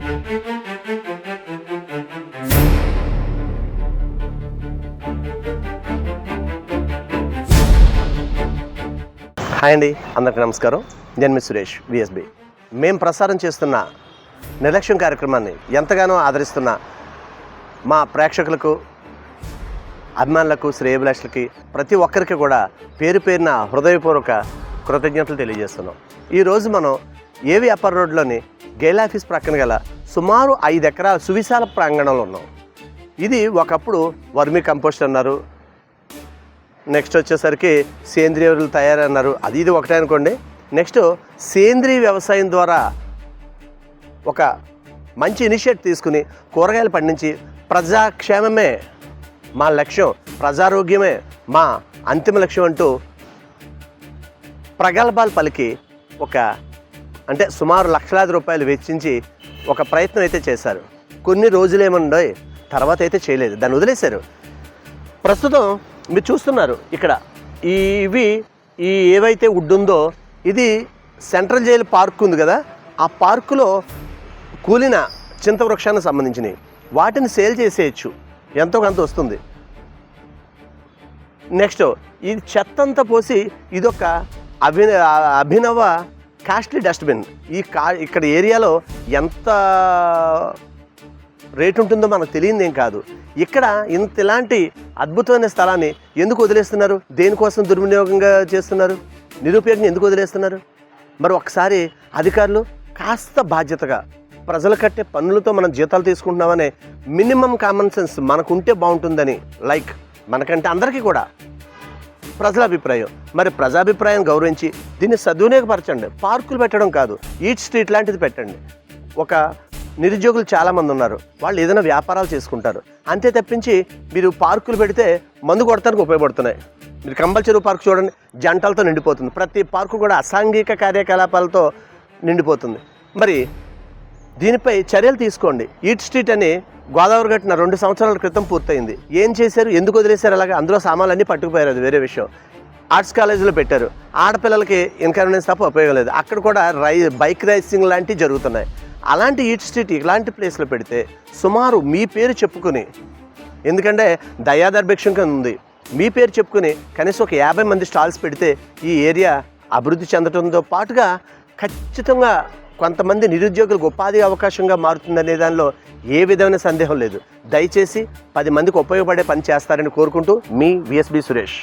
Hi అండి, అందరికీ నమస్కారం. నేను మీ సురేష్ విఎస్బి. మేము ప్రసారం చేస్తున్న నిర్లక్ష్యం కార్యక్రమాన్ని ఎంతగానో ఆదరిస్తున్న మా ప్రేక్షకులకు, అభిమానులకు, శ్రేయభిలాషులకి ప్రతి ఒక్కరికి కూడా పేరు పేరున హృదయపూర్వక కృతజ్ఞతలు తెలియజేస్తున్నాం. ఈరోజు మనం ఏవి అప్పర్ రోడ్లోని గెయిల్ ఆఫీస్ ప్రక్కన గల సుమారు 5 ఎకరాల సువిశాల ప్రాంగణంలో ఉన్నాం. ఇది ఒకప్పుడు వర్మీ కంపోస్ట్ అన్నారు, నెక్స్ట్ వచ్చేసరికి సేంద్రియ ఎరువులు తయారన్నారు, ఇది ఒకటే అనుకోండి. నెక్స్ట్ సేంద్రీయ వ్యవసాయం ద్వారా ఒక మంచి ఇనిషియేటివ్ తీసుకుని కూరగాయలు పండించి ప్రజాక్షేమమే మా లక్ష్యం, ప్రజారోగ్యమే మా అంతిమ లక్ష్యం అంటూ ప్రగల్భాలు పలికి అంటే సుమారు లక్షలాది రూపాయలు వెచ్చించి ఒక ప్రయత్నం అయితే చేశారు. కొన్ని రోజులేమండో తర్వాత అయితే చేయలేదు, దాన్ని వదిలేశారు. ప్రస్తుతం మీరు చూస్తున్నారు ఇక్కడ ఏవైతే వుడ్ ఉందో ఇది సెంట్రల్ జైలు పార్క్ ఉంది కదా, ఆ పార్కులో కూలిన చింత వృక్షానికి సంబంధించినవి. వాటిని సేల్ చేసేయచ్చు, ఎంతో కొంత వస్తుంది. నెక్స్ట్ ఈ చెత్తంతా పోసి ఇదొక అభినవ కాస్ట్లీ డస్ట్బిన్. ఇక్కడ ఏరియాలో ఎంత రేటు ఉంటుందో మనకు తెలియదు ఏం కాదు. ఇక్కడ ఇలాంటి అద్భుతమైన స్థలాన్ని ఎందుకు వదిలేస్తున్నారు? దేనికోసం దుర్వినియోగంగా చేస్తున్నారు? నిరుపయోగంగా ఎందుకు వదిలేస్తున్నారు? మరి ఒకసారి అధికారులు కాస్త బాధ్యతగా ప్రజలు కట్టే పన్నులతో మనం జీతాలు తీసుకుంటున్నామనే మినిమం కామన్ సెన్స్ మనకుంటే బాగుంటుందని, మనకంటే అందరికీ కూడా ప్రజల అభిప్రాయం. మరి ప్రజాభిప్రాయం గౌరవించి దీన్ని సద్వినియోగపరచండి. పార్కులు పెట్టడం కాదు, ఈట్ స్ట్రీట్ లాంటిది పెట్టండి. ఒక నిరుద్యోగులు చాలామంది ఉన్నారు, వాళ్ళు ఏదైనా వ్యాపారాలు చేసుకుంటారు. అంతే తప్పించి మీరు పార్కులు పెడితే మందు కొడతానికి ఉపయోగపడుతున్నాయి. మీరు కంబల్ చెరువు పార్క్ చూడండి, జంటలతో నిండిపోతుంది. ప్రతి పార్కు కూడా అసాంఘిక కార్యకలాపాలతో నిండిపోతుంది. మరి దీనిపై చర్యలు తీసుకోండి. ఈట్ స్ట్రీట్ అని గోదావరి గట్టిన 2 సంవత్సరాల క్రితం పూర్తయింది. ఏం చేశారు? ఎందుకు వదిలేశారు? అలాగే అందులో సామాన్లన్నీ పట్టుకుపోయారు, అది వేరే విషయం. ఆర్ట్స్ కాలేజీలో పెట్టారు, ఆడపిల్లలకి ఇన్కన్వీనియన్స్ తప్ప ఉపయోగం లేదు. అక్కడ కూడా బైక్ రైసింగ్ లాంటివి జరుగుతున్నాయి. అలాంటి ఈట్ స్ట్రీట్ ఇలాంటి ప్లేస్లో పెడితే సుమారు మీ పేరు చెప్పుకుని, ఎందుకంటే దయాదర్ భిక్షం కింద ఉంది, మీ పేరు చెప్పుకుని కనీసం ఒక 50 మంది స్టాల్స్ పెడితే ఈ ఏరియా అభివృద్ధి చెందడంతో పాటుగా ఖచ్చితంగా కొంతమంది నిరుద్యోగులకు ఉపాధి అవకాశంగా మారుతుందనే దానిలో ఏ విధమైన సందేహం లేదు. దయచేసి 10 మందికి ఉపయోగపడే పని చేస్తారని కోరుకుంటూ మీ విఎస్బి సురేష్.